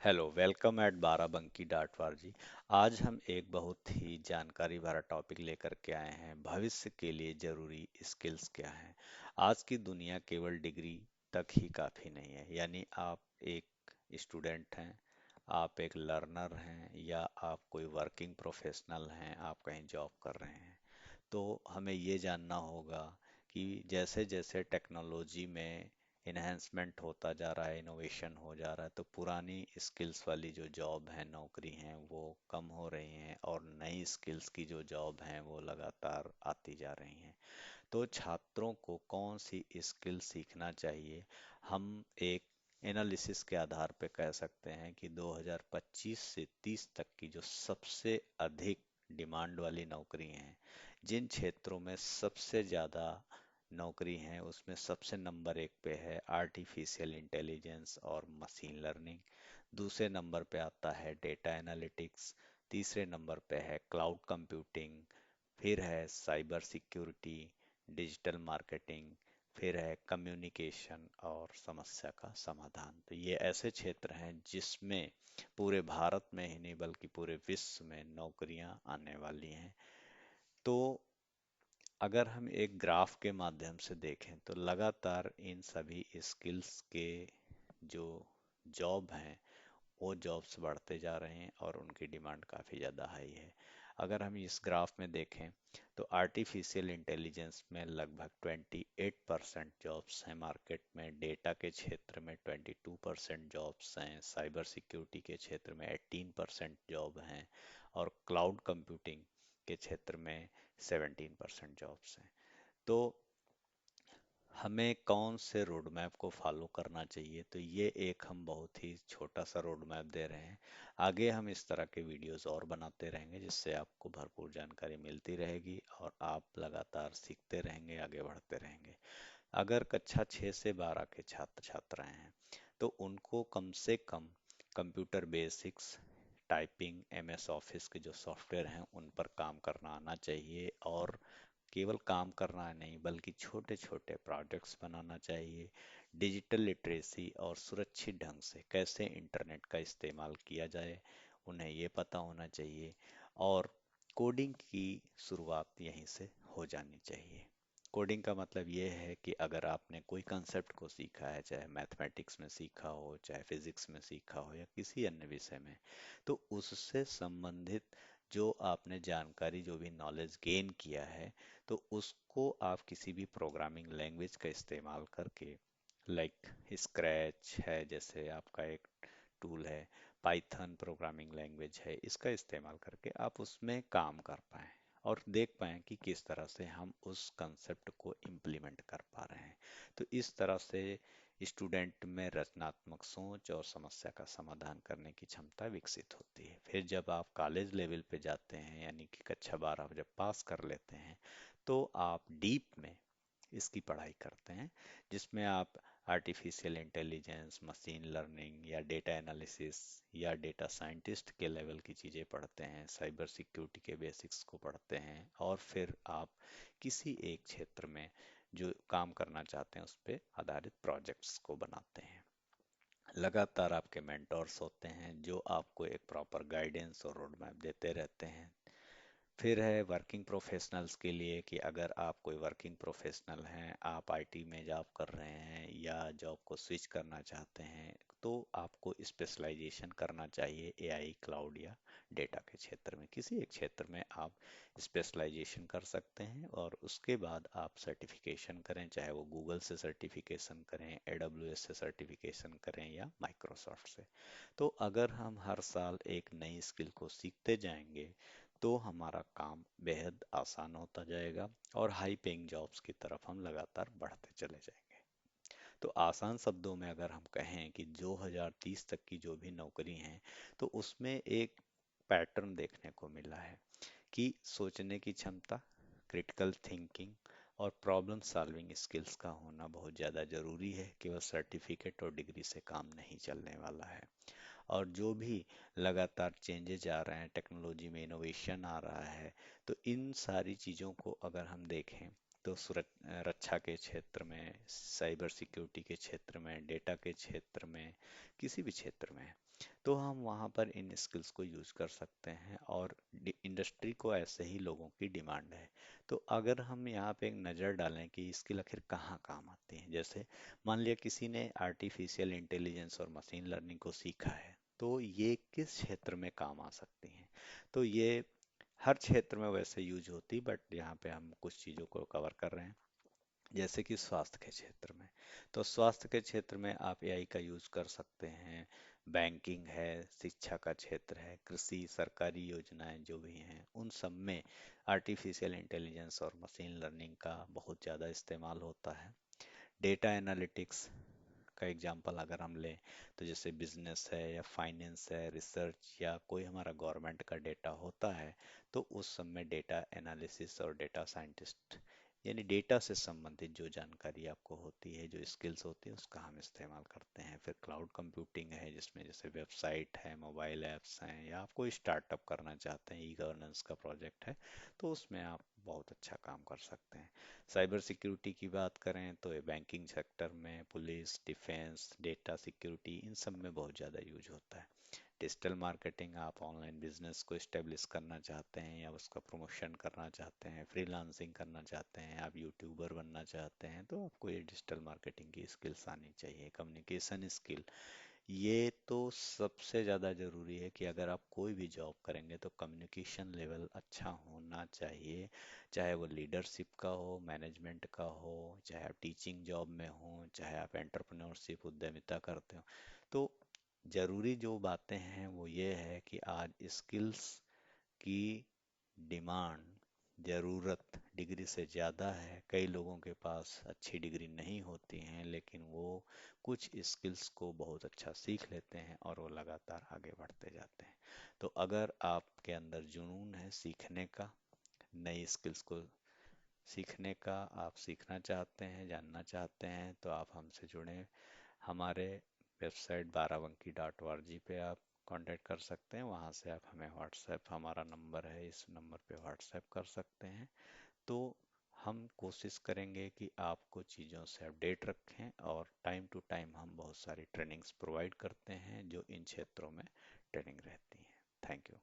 Hello, welcome eight Barabanki डाटवार जी। आज हम एक बहुत ही जानकारी भरा टॉपिक लेकर के आए हैं। भविष्य के लिए जरूरी स्किल्स क्या हैं। आज की दुनिया केवल डिग्री तक ही काफ़ी नहीं है। यानी आप एक स्टूडेंट हैं, आप एक लर्नर हैं, या आप कोई वर्किंग प्रोफेशनल हैं, आप कहीं जॉब कर रहे हैं, तो हमें ये जानना होगा कि जैसे जैसे टेक्नोलॉजी में इन्हेंसमेंट होता जा रहा है, इनोवेशन हो जा रहा है, तो पुरानी स्किल्स वाली जो जॉब है, नौकरी हैं, वो कम हो रही हैं और नई स्किल्स की जो जॉब हैं वो लगातार आती जा रही हैं। तो छात्रों को कौन सी स्किल सीखना चाहिए, हम एक एनालिसिस के आधार पे कह सकते हैं कि 2025 से 30 तक की जो सबसे अधिक डिमांड वाली नौकरी हैं, जिन क्षेत्रों में सबसे ज़्यादा नौकरी हैं, उसमें सबसे नंबर एक पे है आर्टिफिशियल इंटेलिजेंस और मशीन लर्निंग। दूसरे नंबर पे आता है डेटा एनालिटिक्स। तीसरे नंबर पे है क्लाउड कंप्यूटिंग। फिर है साइबर सिक्योरिटी, डिजिटल मार्केटिंग। फिर है कम्युनिकेशन और समस्या का समाधान। तो ये ऐसे क्षेत्र हैं जिसमें पूरे भारत में ही नहीं बल्कि पूरे विश्व में नौकरियां आने वाली हैं। तो अगर हम एक ग्राफ के माध्यम से देखें तो लगातार इन सभी स्किल्स के जो जॉब हैं वो जॉब्स बढ़ते जा रहे हैं और उनकी डिमांड काफ़ी ज़्यादा हाई है। अगर हम इस ग्राफ में देखें तो आर्टिफिशियल इंटेलिजेंस में लगभग 28% जॉब्स हैं मार्केट में, डेटा के क्षेत्र में 22% जॉब्स हैं, साइबर सिक्योरिटी के क्षेत्र में 18% जॉब हैं और क्लाउड कंप्यूटिंग के क्षेत्र में 17% जॉब्स हैं। तो हमें कौन से रोड मैप को फॉलो करना चाहिए, तो ये एक हम बहुत ही छोटा सा रोड मैप दे रहे हैं। आगे हम इस तरह के वीडियोस और बनाते रहेंगे जिससे आपको भरपूर जानकारी मिलती रहेगी और आप लगातार सीखते रहेंगे, आगे बढ़ते रहेंगे। अगर कक्षा 6 से 12 के छात्र छात्राएं हैं तो उनको कम से कम computer basics, typing, MS office के जो सॉफ्टवेयर हैं उन पर काम करना आना चाहिए। और केवल काम करना नहीं बल्कि छोटे छोटे प्रोजेक्ट्स बनाना चाहिए। डिजिटल लिटरेसी और सुरक्षित ढंग से कैसे इंटरनेट का इस्तेमाल किया जाए उन्हें ये पता होना चाहिए। और कोडिंग की शुरुआत यहीं से हो जानी चाहिए। कोडिंग का मतलब ये है कि अगर आपने कोई कंसेप्ट को सीखा है, चाहे मैथमेटिक्स में सीखा हो, चाहे फिजिक्स में सीखा हो, या किसी अन्य विषय में, तो उससे संबंधित जो आपने जानकारी, जो भी नॉलेज गेन किया है, तो उसको आप किसी भी प्रोग्रामिंग लैंग्वेज का इस्तेमाल करके, लाइक स्क्रैच है जैसे आपका एक टूल है, पाइथन प्रोग्रामिंग लैंग्वेज है, इसका इस्तेमाल करके आप उसमें काम कर पाएँ और देख पाएँ कि किस तरह से हम उस कंसेप्ट को इम्प्लीमेंट कर पा रहे हैं। तो इस तरह से स्टूडेंट में रचनात्मक सोच और समस्या का समाधान करने की क्षमता विकसित होती है। फिर जब आप कॉलेज लेवल पे जाते हैं, यानी कि कक्षा 12 जब पास कर लेते हैं, तो आप डीप में इसकी पढ़ाई करते हैं, जिसमें आप आर्टिफिशियल इंटेलिजेंस, मशीन लर्निंग या डेटा एनालिसिस या डेटा साइंटिस्ट के लेवल की चीज़ें पढ़ते हैं, साइबर सिक्योरिटी के बेसिक्स को पढ़ते हैं और फिर आप किसी एक क्षेत्र में जो काम करना चाहते हैं उस पे आधारित प्रोजेक्ट्स को बनाते हैं। लगातार आपके मेंटोर्स होते हैं जो आपको एक प्रॉपर गाइडेंस और रोड मैप देते रहते हैं। फिर है वर्किंग प्रोफेशनल्स के लिए कि अगर आप कोई वर्किंग प्रोफेशनल हैं, आप आईटी में जॉब कर रहे हैं या जॉब को स्विच करना चाहते हैं, तो आपको स्पेशलाइजेशन करना चाहिए एआई, क्लाउड या डेटा के क्षेत्र में। किसी एक क्षेत्र में आप स्पेशलाइजेशन कर सकते हैं और उसके बाद आप सर्टिफिकेशन करें, चाहे वो गूगल से सर्टिफिकेशन करें, एडब्ल्यूएस से सर्टिफिकेशन करें या माइक्रोसॉफ्ट से। तो अगर हम हर साल एक नई स्किल को सीखते जाएंगे तो हमारा काम बेहद आसान होता जाएगा और हाई पेइंग जॉब्स की तरफ हम लगातार बढ़ते चले जाएंगे। तो आसान शब्दों में अगर हम कहें कि 2030 तक की जो भी नौकरी हैं, तो उसमें एक पैटर्न देखने को मिला है कि सोचने की क्षमता, क्रिटिकल थिंकिंग और प्रॉब्लम सॉल्विंग स्किल्स का होना बहुत ज़्यादा ज़रूरी है। केवल सर्टिफिकेट और डिग्री से काम नहीं चलने वाला है। और जो भी लगातार चेंजेज आ रहे हैं, टेक्नोलॉजी में इनोवेशन आ रहा है, तो इन सारी चीज़ों को अगर हम देखें तो रक्षा के क्षेत्र में, साइबर सिक्योरिटी के क्षेत्र में, डेटा के क्षेत्र में, किसी भी क्षेत्र में तो हम वहाँ पर इन स्किल्स को यूज कर सकते हैं, और इंडस्ट्री को ऐसे ही लोगों की डिमांड है। तो अगर हम यहाँ पे एक नज़र डालें कि स्किल आखिर कहाँ काम आती है, जैसे मान लिया किसी ने आर्टिफिशियल इंटेलिजेंस और मशीन लर्निंग को सीखा है, तो ये किस क्षेत्र में काम आ सकती हैं? तो ये हर क्षेत्र में वैसे यूज होती, बट यहाँ पे हम कुछ चीज़ों को कवर कर रहे हैं। जैसे कि स्वास्थ्य के क्षेत्र में, तो स्वास्थ्य के क्षेत्र में आप एआई का यूज कर सकते हैं। बैंकिंग है, शिक्षा का क्षेत्र है, कृषि, सरकारी योजनाएं जो भी हैं, उन सब में आर्टिफिशियल इंटेलिजेंस और मशीन लर्निंग का बहुत ज़्यादा इस्तेमाल होता है। डेटा एनालिटिक्स का एग्जांपल अगर हम लें, तो जैसे बिजनेस है या फाइनेंस है, रिसर्च या कोई हमारा गवर्नमेंट का डेटा होता है, तो उस सब में डेटा एनालिसिस और डेटा साइंटिस्ट, यानी डेटा से संबंधित जो जानकारी आपको होती है, जो स्किल्स होती है, उसका हम इस्तेमाल करते हैं। फिर क्लाउड कंप्यूटिंग है, जिसमें जैसे वेबसाइट है, मोबाइल ऐप्स हैं, या आप कोई स्टार्टअप करना चाहते हैं, ई गवर्नेंस का प्रोजेक्ट है, तो उसमें आप बहुत अच्छा काम कर सकते हैं। साइबर सिक्योरिटी की बात करें तो ये बैंकिंग सेक्टर में पुलिस, डिफेंस, डेटा सिक्योरिटी, इन सब में बहुत ज़्यादा यूज होता है। डिजिटल मार्केटिंग, आप ऑनलाइन बिजनेस को इस्टेब्लिश करना चाहते हैं या उसका प्रमोशन करना चाहते हैं, फ्रीलांसिंग करना चाहते हैं, आप यूट्यूबर बनना चाहते हैं, तो आपको ये डिजिटल मार्केटिंग की स्किल्स आनी चाहिए। कम्युनिकेशन स्किल, ये तो सबसे ज़्यादा ज़रूरी है कि अगर आप कोई भी जॉब करेंगे तो कम्युनिकेशन लेवल अच्छा होना चाहिए। चाहे वो लीडरशिप का हो, मैनेजमेंट का हो, चाहे आप टीचिंग जॉब में हो, चाहे आप एंटरप्रेन्योरशिप, उद्यमिता करते हो। तो ज़रूरी जो बातें हैं वो ये है कि आज स्किल्स की डिमांड, ज़रूरत डिग्री से ज़्यादा है। कई लोगों के पास अच्छी डिग्री नहीं होती हैं, लेकिन वो कुछ स्किल्स को बहुत अच्छा सीख लेते हैं और वो लगातार आगे बढ़ते जाते हैं। तो अगर आपके अंदर जुनून है सीखने का, नई स्किल्स को सीखने का, आप सीखना चाहते हैं, जानना चाहते हैं, तो आप हमसे जुड़ें। हमारे वेबसाइट बाराबंकी.org पे आप कांटेक्ट कर सकते हैं। वहाँ से आप हमें व्हाट्सएप, हमारा नंबर है, इस नंबर पे व्हाट्सएप कर सकते हैं। तो हम कोशिश करेंगे कि आपको चीज़ों से अपडेट रखें, और टाइम टू टाइम हम बहुत सारी ट्रेनिंग्स प्रोवाइड करते हैं जो इन क्षेत्रों में ट्रेनिंग रहती हैं। Thank you.